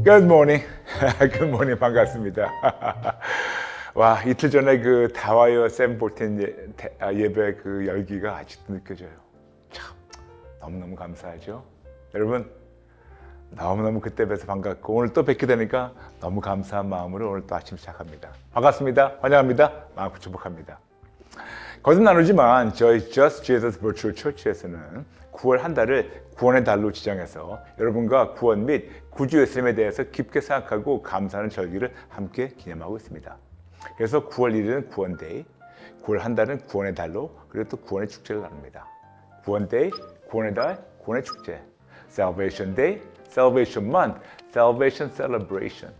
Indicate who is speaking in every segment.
Speaker 1: Good morning. Good morning. 반갑습니다. 와, 이틀 전에 그 다와이어 샘볼텐 예배 그 열기가 아직도 느껴져요. 참, 너무너무 감사하죠. 여러분, 너무너무 그때 뵈서 반갑고 오늘 또 뵙게 되니까 너무 감사한 마음으로 오늘 또 아침 시작합니다. 반갑습니다. 환영합니다. 마음 축복합니다. 거듭 나누지만 저희 Just Jesus Virtual Church에서는 9월 한 달을 구원의 달로 지정해서 여러분과 구원 및 구주 예수님에 대해서 깊게 생각하고 감사하는 절기를 함께 기념하고 있습니다. 그래서 9월 1일은 구원데이, 9월 한 달은 구원의 달로, 그리고 또 구원의 축제를 나눕니다. 구원데이, 구원의 달, 구원의 축제. Salvation Day, Salvation Month, Salvation Celebration.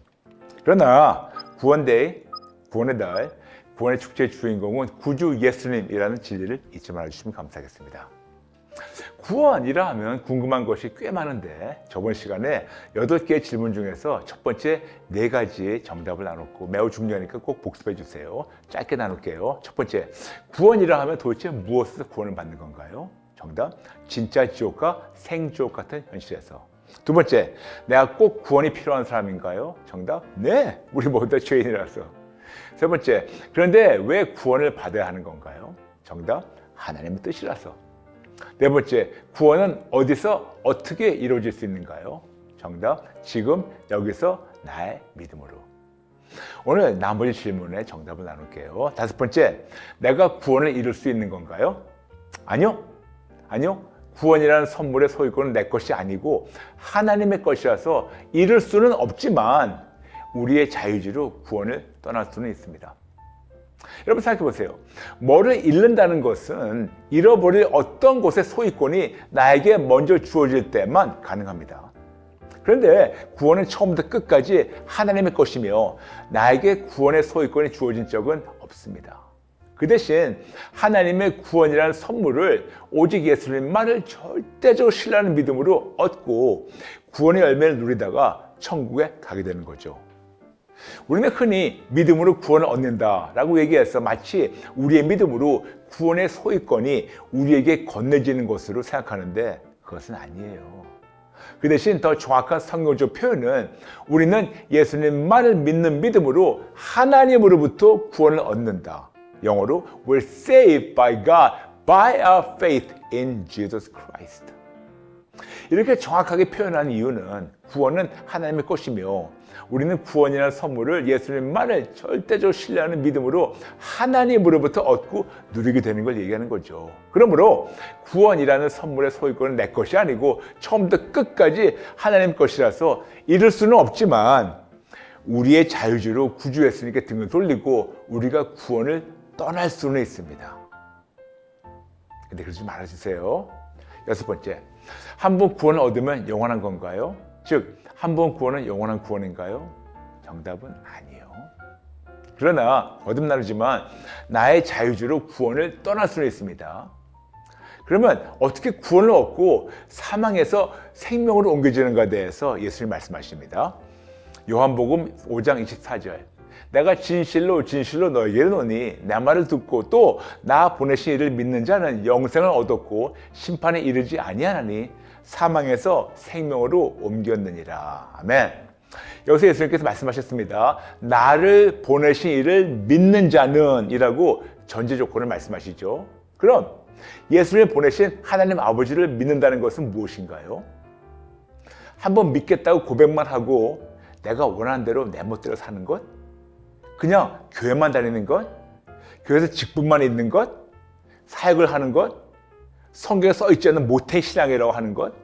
Speaker 1: 그러나 구원데이, 구원의 달, 구원의 축제의 주인공은 구주 예수님이라는 진리를 잊지 말아주시면 감사하겠습니다. 구원이라 하면 궁금한 것이 꽤 많은데 저번 시간에 8개의 질문 중에서 첫 번째 4가지의 정답을 나눴고 매우 중요하니까 꼭 복습해 주세요. 짧게 나눌게요. 첫 번째, 구원이라 하면 도대체 무엇에서 구원을 받는 건가요? 정답, 진짜 지옥과 생지옥 같은 현실에서. 두 번째, 내가 꼭 구원이 필요한 사람인가요? 정답, 네, 우리 모두 다 죄인이라서. 세 번째, 그런데 왜 구원을 받아야 하는 건가요? 정답, 하나님의 뜻이라서. 네 번째, 구원은 어디서 어떻게 이루어질 수 있는가요? 정답, 지금 여기서 나의 믿음으로. 오늘 나머지 질문에 정답을 나눌게요. 다섯 번째, 내가 구원을 이룰 수 있는 건가요? 아니요. 구원이라는 선물의 소유권은 내 것이 아니고 하나님의 것이라서 이룰 수는 없지만 우리의 자유지로 구원을 떠날 수는 있습니다. 여러분 생각해 보세요. 뭐를 잃는다는 것은 잃어버릴 어떤 것의 소유권이 나에게 먼저 주어질 때만 가능합니다. 그런데 구원은 처음부터 끝까지 하나님의 것이며 나에게 구원의 소유권이 주어진 적은 없습니다. 그 대신 하나님의 구원이라는 선물을 오직 예수님만을 절대적으로 신뢰하는 믿음으로 얻고 구원의 열매를 누리다가 천국에 가게 되는 거죠. 우리는 흔히 믿음으로 구원을 얻는다라고 얘기해서 마치 우리의 믿음으로 구원의 소유권이 우리에게 건네지는 것으로 생각하는데 그것은 아니에요. 그 대신 더 정확한 성경적 표현은 우리는 예수님만을 믿는 믿음으로 하나님으로부터 구원을 얻는다. 영어로 we're saved by God by our faith in Jesus Christ. 이렇게 정확하게 표현한 이유는 구원은 하나님의 것이며 우리는 구원이라는 선물을 예수님만을 절대적으로 신뢰하는 믿음으로 하나님으로부터 얻고 누리게 되는 걸 얘기하는 거죠. 그러므로 구원이라는 선물의 소유권은 내 것이 아니고 처음부터 끝까지 하나님 것이라서 잃을 수는 없지만 우리의 자유지로 구주 예수님께 등을 돌리고 우리가 구원을 떠날 수는 있습니다. 근데 그러지 말아주세요. 여섯 번째, 한 번 구원을 얻으면 영원한 건가요? 즉, 한 번 구원은 영원한 구원인가요? 정답은 아니에요. 그러나 거듭나르지만 나의 자유지로 구원을 떠날 수는 있습니다. 그러면 어떻게 구원을 얻고 사망에서 생명으로 옮겨지는가에 대해서 예수님이 말씀하십니다. 요한복음 5장 24절. 내가 진실로 너에게 이르노니 내 말을 듣고 또 나 보내신 이를 믿는 자는 영생을 얻었고 심판에 이르지 아니하나니 사망에서 생명으로 옮겼느니라. 아멘. 여기서 예수님께서 말씀하셨습니다. 나를 보내신 이를 믿는 자는 이라고 전제 조건을 말씀하시죠. 그럼 예수님을 보내신 하나님 아버지를 믿는다는 것은 무엇인가요? 한번 믿겠다고 고백만 하고 내가 원하는 대로 내 멋대로 사는 것? 그냥 교회만 다니는 것? 교회에서 직분만 있는 것? 사역을 하는 것? 성경에 써있지 않는 모태신앙이라고 하는 것?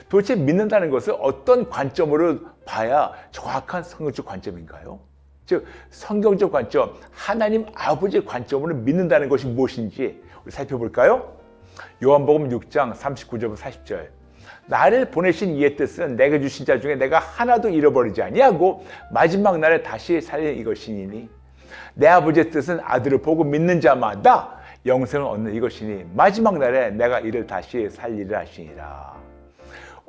Speaker 1: 도대체 믿는다는 것을 어떤 관점으로 봐야 정확한 성경적 관점인가요? 즉 성경적 관점, 하나님 아버지의 관점으로 믿는다는 것이 무엇인지 우리 살펴볼까요? 요한복음 6장 39절부터 40절. 나를 보내신 이의 뜻은 내게 주신 자 중에 내가 하나도 잃어버리지 아니하고 마지막 날에 다시 살리는 이것이니 내 아버지의 뜻은 아들을 보고 믿는 자마다 영생을 얻는 이것이니 마지막 날에 내가 이를 다시 살리라 하시니라.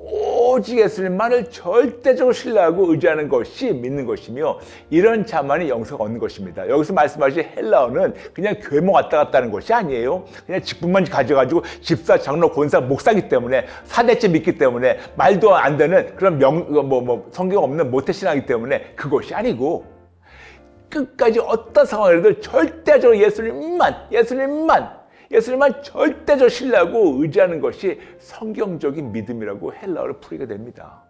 Speaker 1: 오직 예수님만을 절대적으로 신뢰하고 의지하는 것이 믿는 것이며 이런 자만이 영생을 얻는 것입니다. 여기서 말씀하신 헬라어는 그냥 교회만 왔다 갔다 하는 것이 아니에요. 그냥 직분만 가져가지고 집사, 장로, 권사, 목사기 때문에 4대째 믿기 때문에 말도 안 되는 그런 성경 없는 모태신앙이기 때문에 그것이 아니고 끝까지 어떤 상황이라도 절대적으로 예수님만 절대적으로 신뢰하고 의지하는 것이 성경적인 믿음이라고 헬라어를 풀이게 됩니다.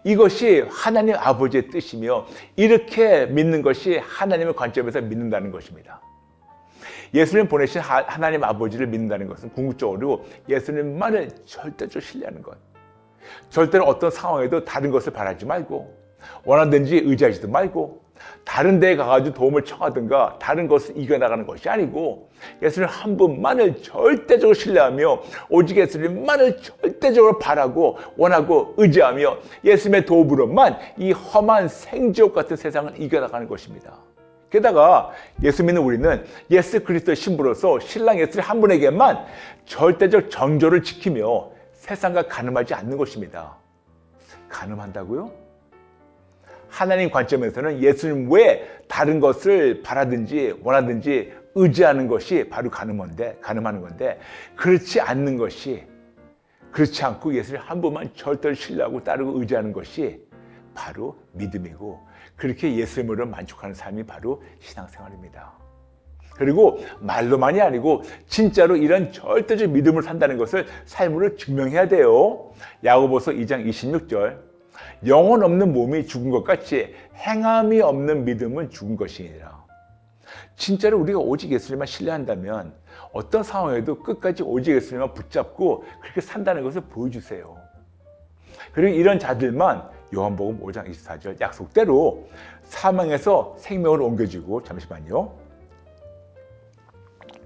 Speaker 1: 이것이 하나님 아버지의 뜻이며 이렇게 믿는 것이 하나님의 관점에서 믿는다는 것입니다. 예수님 보내신 하나님 아버지를 믿는다는 것은 궁극적으로 예수님만을 절대적으로 신뢰하는 것. 절대로 어떤 상황에도 다른 것을 바라지 말고 원하든지 의지하지도 말고 다른 데에 가가지고 도움을 청하든가 다른 것을 이겨나가는 것이 아니고 예수님 한 분만을 절대적으로 신뢰하며 오직 예수님만을 절대적으로 바라고 원하고 의지하며 예수님의 도움으로만 이 험한 생지옥 같은 세상을 이겨나가는 것입니다. 게다가 예수 믿는 우리는 예수 그리스도의 신부로서 신랑 예수님 한 분에게만 절대적 정조를 지키며 세상과 가늠하지 않는 것입니다. 가늠한다고요? 하나님 관점에서는 예수님 외에 다른 것을 바라든지 원하든지 의지하는 것이 바로 가늠하는 건데 그렇지 않고 예수님 한 분만 절대로 신뢰하고 따르고 의지하는 것이 바로 믿음이고 그렇게 예수님으로 만족하는 삶이 바로 신앙생활입니다. 그리고 말로만이 아니고 진짜로 이런 절대적 믿음을 산다는 것을 삶으로 증명해야 돼요. 야고보서 2장 26절 영혼 없는 몸이 죽은 것 같이 행함이 없는 믿음은 죽은 것이니라. 진짜로 우리가 오직 예수님만 신뢰한다면 어떤 상황에도 끝까지 오직 예수님만 붙잡고 그렇게 산다는 것을 보여주세요. 그리고 이런 자들만 요한복음 5장 24절 약속대로 사망에서 생명으로 옮겨지고 잠시만요.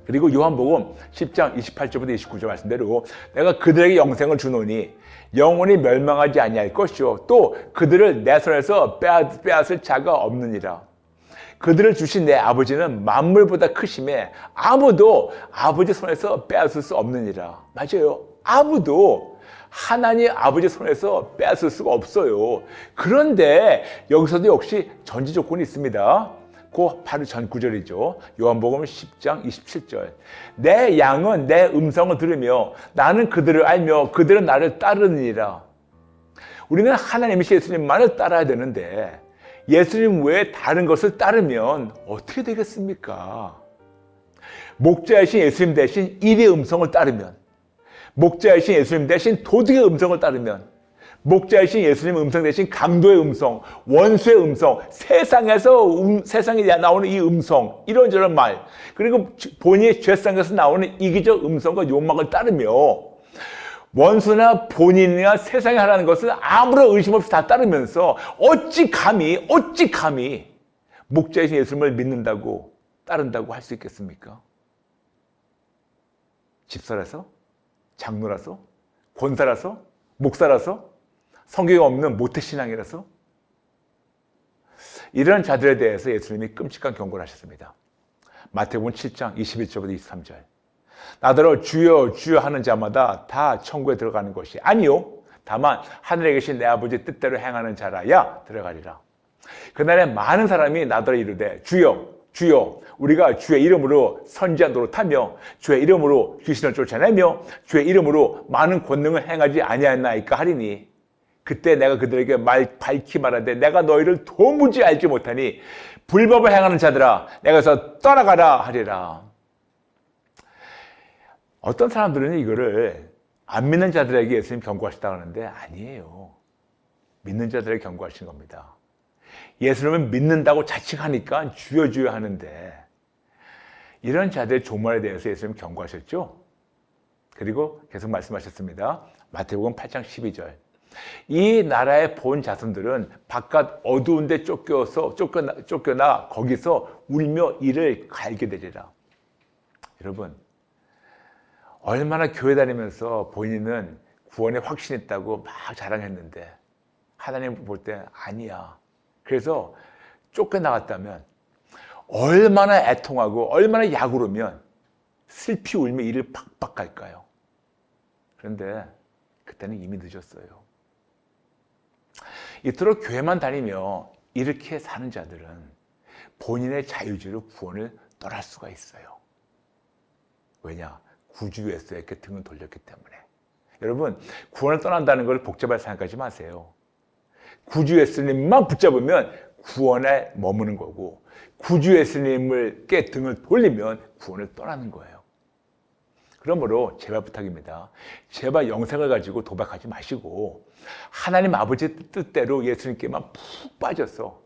Speaker 1: 그리고 요한복음 10장 28절부터 29절 말씀대로 내가 그들에게 영생을 주노니 영원히 멸망하지 아니할 것이요 또 그들을 내 손에서 빼앗을 자가 없느니라. 그들을 주신 내 아버지는 만물보다 크심에 아무도 아버지 손에서 빼앗을 수 없느니라. 맞아요. 아무도 하나님 아버지 손에서 빼앗을 수가 없어요. 그런데 여기서도 역시 전제 조건이 있습니다. 그 바로 전 구절이죠. 요한복음 10장 27절. 내 양은 내 음성을 들으며 나는 그들을 알며 그들은 나를 따르느니라. 우리는 하나님이신 예수님만을 따라야 되는데 예수님 외에 다른 것을 따르면 어떻게 되겠습니까? 목자이신 예수님 대신 일의 음성을 따르면, 목자이신 예수님 대신 도둑의 음성을 따르면, 목자이신 예수님 음성 대신 강도의 음성, 원수의 음성, 세상에 나오는 이 음성, 이런저런 말, 그리고 본인의 죄상에서 나오는 이기적 음성과 욕망을 따르며 원수나 본인이나 세상에 하라는 것을 아무런 의심 없이 다 따르면서 어찌 감히 목자이신 예수님을 믿는다고 따른다고 할 수 있겠습니까? 집사라서? 장로라서? 권사라서? 목사라서? 성경이 없는 모태신앙이라서? 이런 자들에 대해서 예수님이 끔찍한 경고를 하셨습니다. 마태복음 7장 21절부터 23절. 나더러 주여 주여 하는 자마다 다 천국에 들어가는 것이 아니요 다만 하늘에 계신 내 아버지 뜻대로 행하는 자라야 들어가리라. 그날에 많은 사람이 나더러 이르되 주여 주여 우리가 주의 이름으로 선지한 노릇하며 주의 이름으로 귀신을 쫓아내며 주의 이름으로 많은 권능을 행하지 아니하였나이까 하리니 그때 내가 그들에게 밝히 말하되 내가 너희를 도무지 알지 못하니 불법을 행하는 자들아 내가서 떠나가라 하리라. 어떤 사람들은 이거를 안 믿는 자들에게 예수님 경고하셨다고 하는데 아니에요. 믿는 자들에게 경고하신 겁니다. 예수님은 믿는다고 자칭하니까 주여 주여 하는데 이런 자들의 조문에 대해서 예수님 경고하셨죠. 그리고 계속 말씀하셨습니다. 마태복음 8장 12절. 이 나라의 본 자손들은 바깥 어두운 데 쫓겨나 거기서 울며 이를 갈게 되리라. 여러분 얼마나 교회 다니면서 본인은 구원에 확신 있다고 막 자랑했는데 하나님 볼 때 아니야. 그래서 쫓겨나갔다면 얼마나 애통하고 얼마나 약오르면 슬피 울며 이를 팍팍 갈까요? 그런데 그때는 이미 늦었어요. 이토록 교회만 다니며 이렇게 사는 자들은 본인의 자유지로 구원을 떠날 수가 있어요. 왜냐? 구주 예수에게 등을 돌렸기 때문에. 여러분, 구원을 떠난다는 걸 복잡하게 생각하지 마세요. 구주 예수님만 붙잡으면 구원에 머무는 거고, 구주 예수님께 등을 돌리면 구원을 떠나는 거예요. 그러므로 제발 부탁입니다. 제발 영생을 가지고 도박하지 마시고 하나님 아버지 뜻대로 예수님께만 푹 빠져서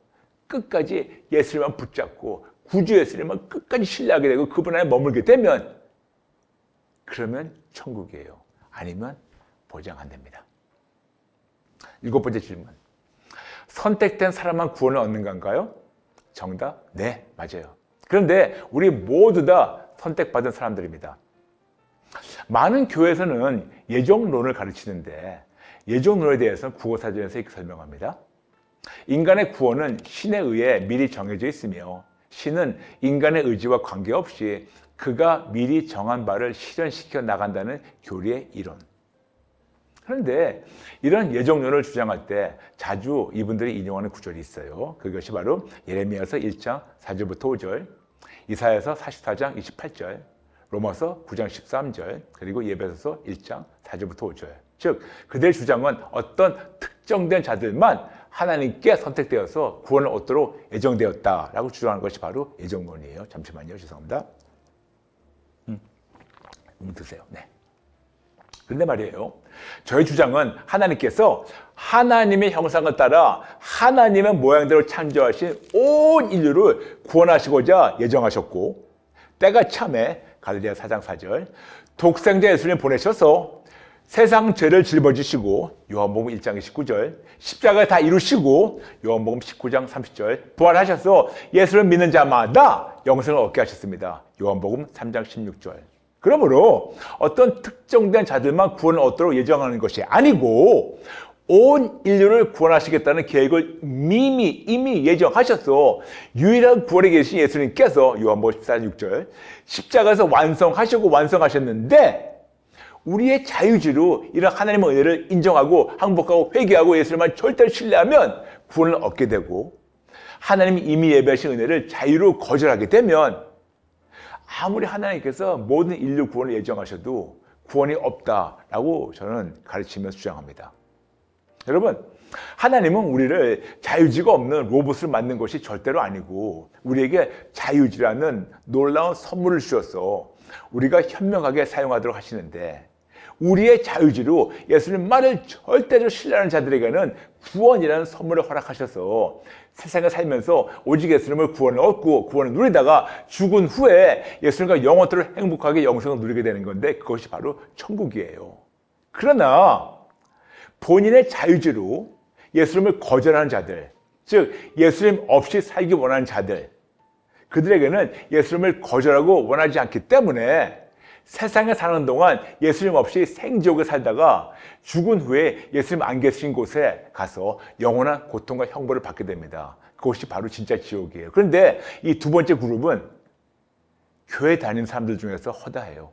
Speaker 1: 끝까지 예수님만 붙잡고 구주 예수님만 끝까지 신뢰하게 되고 그분 안에 머물게 되면, 그러면 천국이에요. 아니면 보장 안 됩니다. 7번째 질문. 선택된 사람만 구원을 얻는 건가요? 정답, 네, 맞아요. 그런데 우리 모두 다 선택받은 사람들입니다. 많은 교회에서는 예정론을 가르치는데 예정론에 대해서는 국어사전에서 이렇게 설명합니다. 인간의 구원은 신에 의해 미리 정해져 있으며 신은 인간의 의지와 관계없이 그가 미리 정한 바를 실현시켜 나간다는 교리의 이론. 그런데 이런 예정론을 주장할 때 자주 이분들이 인용하는 구절이 있어요. 그것이 바로 예레미야서 1장 4절부터 5절, 이사야서 44장 28절, 로마서 9장 13절, 그리고 예배소서 1장 4절부터 5절. 즉 그들의 주장은 어떤 특정된 자들만 하나님께 선택되어서 구원을 얻도록 예정되었다라고 주장하는 것이 바로 예정론이에요. 잠시만요. 죄송합니다. 드세요. 네. 그런데 말이에요. 저의 주장은 하나님께서 하나님의 형상을 따라 하나님의 모양대로 창조하신 온 인류를 구원하시고자 예정하셨고, 때가 참에 갈릴리아 4장 4절 독생자 예수님을 보내셔서 세상 죄를 짊어지시고 요한복음 1장 29절 십자가에 다 이루시고 요한복음 19장 30절 부활하셔서 예수를 믿는 자마다 영생을 얻게 하셨습니다. 요한복음 3장 16절. 그러므로 어떤 특정된 자들만 구원을 얻도록 예정하는 것이 아니고 온 인류를 구원하시겠다는 계획을 이미 예정하셔서 유일한 구원에 계신 예수님께서 요한복음 14장 6절 십자가에서 완성하셨는데 우리의 자유지로 이런 하나님의 은혜를 인정하고 항복하고 회개하고 예수님만 절대로 신뢰하면 구원을 얻게 되고, 하나님이 이미 예배하신 은혜를 자유로 거절하게 되면 아무리 하나님께서 모든 인류 구원을 예정하셔도 구원이 없다라고 저는 가르치면서 주장합니다. 여러분, 하나님은 우리를 자유지가 없는 로봇을 만든 것이 절대로 아니고 우리에게 자유지라는 놀라운 선물을 주셔서 우리가 현명하게 사용하도록 하시는데, 우리의 자유지로 예수님만을 절대로 신뢰하는 자들에게는 구원이라는 선물을 허락하셔서 세상에 살면서 오직 예수님을 구원을 얻고 구원을 누리다가 죽은 후에 예수님과 영원토록 행복하게 영생을 누리게 되는 건데, 그것이 바로 천국이에요. 그러나 본인의 자유지로 예수님을 거절하는 자들, 즉 예수님 없이 살기 원하는 자들, 그들에게는 예수님을 거절하고 원하지 않기 때문에 세상에 사는 동안 예수님 없이 생지옥에 살다가 죽은 후에 예수님 안 계신 곳에 가서 영원한 고통과 형벌을 받게 됩니다. 그것이 바로 진짜 지옥이에요. 그런데 이 두 번째 그룹은 교회 다니는 사람들 중에서 허다해요.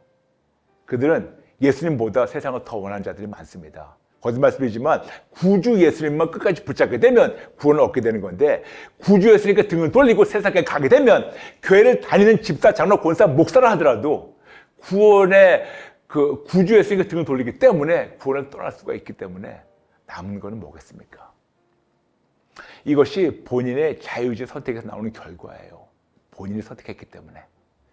Speaker 1: 그들은 예수님보다 세상을 더 원하는 자들이 많습니다. 거짓말씀이지만 구주 예수님만 끝까지 붙잡게 되면 구원을 얻게 되는 건데, 구주 예수님께 등을 돌리고 세상에 가게 되면 교회를 다니는 집사, 장로, 권사, 목사를 하더라도 구원의 그 구주 예수님께 등을 돌리기 때문에 구원을 떠날 수가 있기 때문에 남은 거는 뭐겠습니까? 이것이 본인의 자유의지 선택에서 나오는 결과예요. 본인이 선택했기 때문에.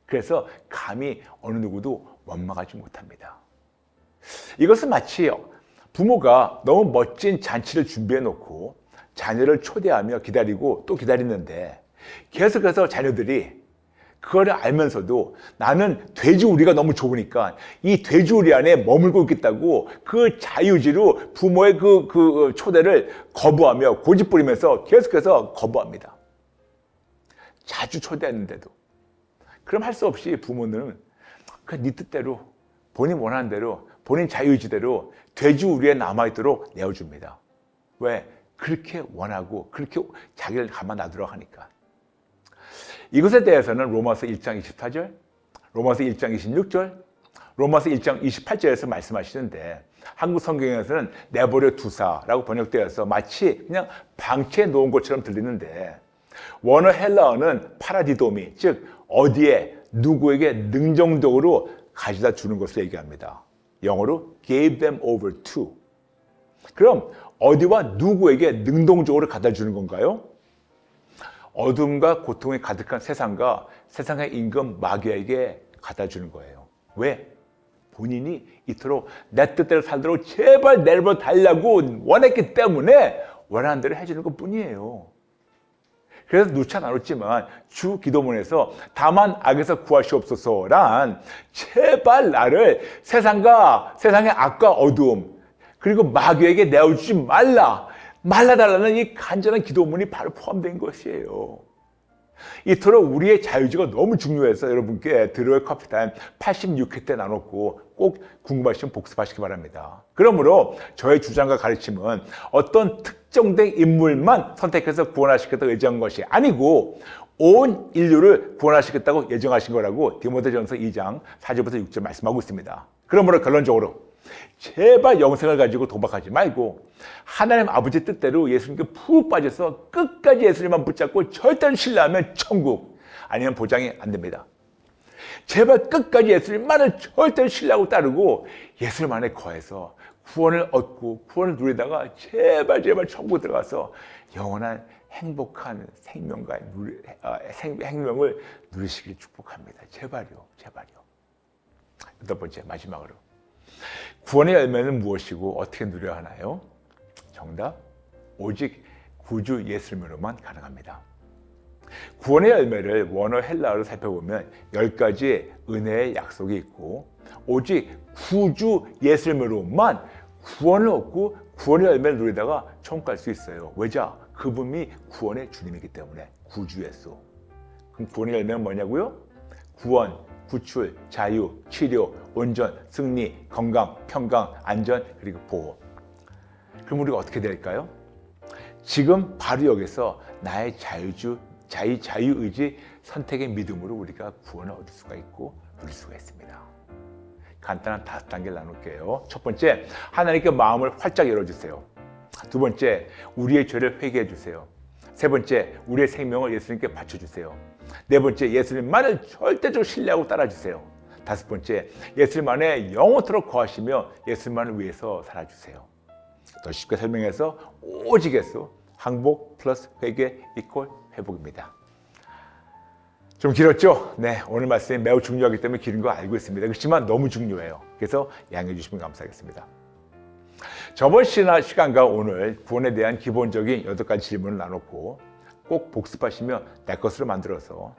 Speaker 1: 그래서 감히 어느 누구도 원망하지 못합니다. 이것은 마치 부모가 너무 멋진 잔치를 준비해 놓고 자녀를 초대하며 기다리고 또 기다리는데, 계속해서 자녀들이 그거를 알면서도 나는 돼지우리가 너무 좋으니까 이 돼지우리 안에 머물고 있겠다고 그 자유지로 부모의 그 초대를 거부하며 고집부리면서 계속해서 거부합니다. 자주 초대했는데도. 그럼 할 수 없이 부모는 그냥 네 뜻대로, 본인 원하는 대로, 본인 자유의지대로 돼지우리에 남아있도록 내어줍니다. 왜? 그렇게 원하고 그렇게 자기를 가만 놔두라고 하니까. 이것에 대해서는 로마서 1장 24절, 로마서 1장 26절, 로마서 1장 28절에서 말씀하시는데, 한국 성경에서는 내버려 두사라고 번역되어서 마치 그냥 방치해 놓은 것처럼 들리는데 원어 헬라어는 파라디도미, 즉 어디에 누구에게 능동적으로 가져다 주는 것을 얘기합니다. 영어로 gave them over to. 그럼 어디와 누구에게 능동적으로 가져다 주는 건가요? 어둠과 고통이 가득한 세상과 세상의 임금 마귀에게 가져다 주는 거예요. 왜? 본인이 이토록 내 뜻대로 살도록 제발 내버려 달라고 원했기 때문에 원하는 대로 해주는 것뿐이에요. 그래서 누차 나눴지만 주 기도문에서 다만 악에서 구하시옵소서란 제발 나를 세상의 악과 어두움 그리고 마귀에게 내어주지 말라달라는 이 간절한 기도문이 바로 포함된 것이에요. 이토록 우리의 자유주의가 너무 중요해서 여러분께 드로의 커피타임 86회 때 나눴고 꼭 궁금하시면 복습하시기 바랍니다. 그러므로 저의 주장과 가르침은 어떤 특정된 인물만 선택해서 구원하시겠다고 예정한 것이 아니고 온 인류를 구원하시겠다고 예정하신 거라고 디모데전서 2장 4절부터 6절 말씀하고 있습니다. 그러므로 결론적으로 제발 영생을 가지고 도박하지 말고 하나님 아버지 뜻대로 예수님께 푹 빠져서 끝까지 예수님만 붙잡고 절대로 신뢰하면 천국 아니면 보장이 안 됩니다. 제발 끝까지 예수님만을 절대로 신뢰하고 따르고 예수님 안에 거해서 구원을 얻고 구원을 누리다가 제발 천국 들어가서 영원한 행복한 생명을 누리시길 축복합니다. 제발요. 8번째 마지막으로 구원의 열매는 무엇이고 어떻게 누려야 하나요? 정답, 오직 구주 예수님으로만 가능합니다. 구원의 열매를 원어 헬라어로 살펴보면 10가지의 은혜의 약속이 있고 오직 구주 예수님으로만 구원을 얻고 구원의 열매를 누리다가 천국 갈 수 있어요. 왜자? 그분이 구원의 주님이기 때문에 구주 예수. 그럼 구원의 열매는 뭐냐고요? 구원, 구출, 자유, 치료, 온전, 승리, 건강, 평강, 안전, 그리고 보호. 그럼 우리가 어떻게 될까요? 지금 바로 여기서 나의 자유의지 선택의 믿음으로 우리가 구원을 얻을 수가 있고 누릴 수가 있습니다. 간단한 5단계를 나눌게요. 첫 번째, 하나님께 마음을 활짝 열어주세요. 두 번째, 우리의 죄를 회개해 주세요. 세 번째, 우리의 생명을 예수님께 바쳐주세요. 네 번째, 예수님만을 절대적으로 신뢰하고 따라주세요. 다섯 번째, 예수님 안에 영원토록 거하시며 예수님만을 위해서 살아주세요. 더 쉽게 설명해서 오직 예수, 항복 플러스 회개 이퀄 회복입니다. 좀 길었죠? 네, 오늘 말씀이 매우 중요하기 때문에 길은 거 알고 있습니다. 그렇지만 너무 중요해요. 그래서 양해해 주시면 감사하겠습니다. 저번 시간과 오늘 구원에 대한 기본적인 8가지 질문을 나눴고 꼭 복습하시며 내 것으로 만들어서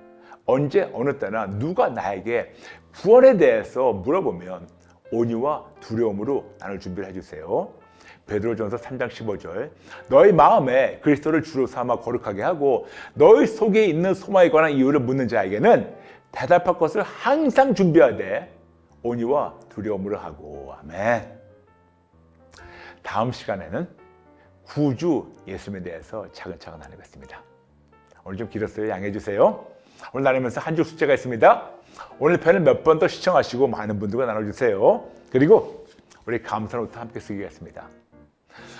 Speaker 1: 언제 어느 때나 누가 나에게 구원에 대해서 물어보면 온유와 두려움으로 나눌 준비를 해주세요. 베드로전서 3장 15절 너희 마음에 그리스도를 주로 삼아 거룩하게 하고 너희 속에 있는 소망에 관한 이유를 묻는 자에게는 대답할 것을 항상 준비하되 온유와 두려움으로 하고 아멘. 다음 시간에는 구주 예수님에 대해서 차근차근 나누겠습니다. 오늘 좀 길었어요. 양해해 주세요. 오늘 나누면서 한 줄 숙제가 있습니다. 오늘 편을 몇 번 더 시청하시고 많은 분들과 나눠주세요. 그리고 우리 감사 노트 함께 쓰겠습니다.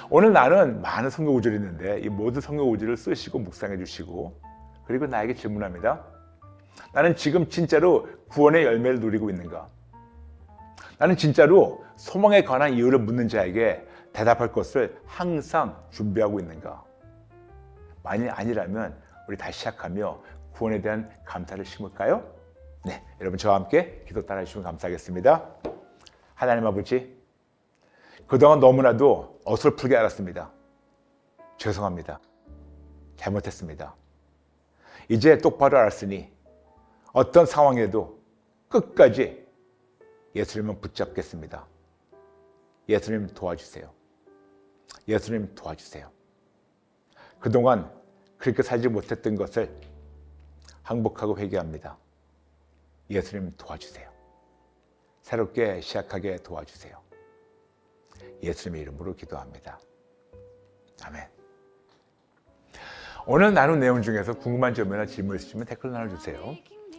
Speaker 1: 오늘 나는 많은 성경 구절이 있는데 이 모든 성경 구절을 쓰시고 묵상해 주시고 그리고 나에게 질문합니다. 나는 지금 진짜로 구원의 열매를 누리고 있는가? 나는 진짜로 소망에 관한 이유를 묻는 자에게 대답할 것을 항상 준비하고 있는가? 만일 아니라면 우리 다시 시작하며 구원에 대한 감사를 심을까요? 네, 여러분 저와 함께 기도 따라 주시면 감사하겠습니다. 하나님 아버지, 그동안 너무나도 어설프게 알았습니다. 죄송합니다. 잘못했습니다. 이제 똑바로 알았으니 어떤 상황에도 끝까지 예수님은 붙잡겠습니다. 예수님 도와주세요. 예수님 도와주세요. 그동안 그렇게 살지 못했던 것을 항복하고 회개합니다. 예수님 도와주세요. 새롭게 시작하게 도와주세요. 예수님의 이름으로 기도합니다. 아멘. 오늘 나눈 내용 중에서 궁금한 점이나 질문 있으시면 댓글 나눠주세요.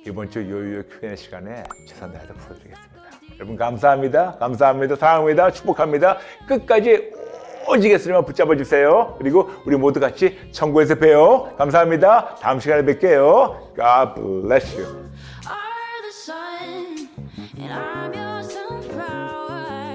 Speaker 1: 이번 주 요요 Q&A 시간에 최선 다해서 풀어드리겠습니다. 여러분 감사합니다. 감사합니다. 사랑합니다. 축복합니다. 끝까지 오직 예수님만 붙잡아 주세요. 그리고 우리 모두 같이 천국에서 봬요. 감사합니다. 다음 시간에 뵐게요. God bless you.
Speaker 2: are the sun, and I'm your sunflower.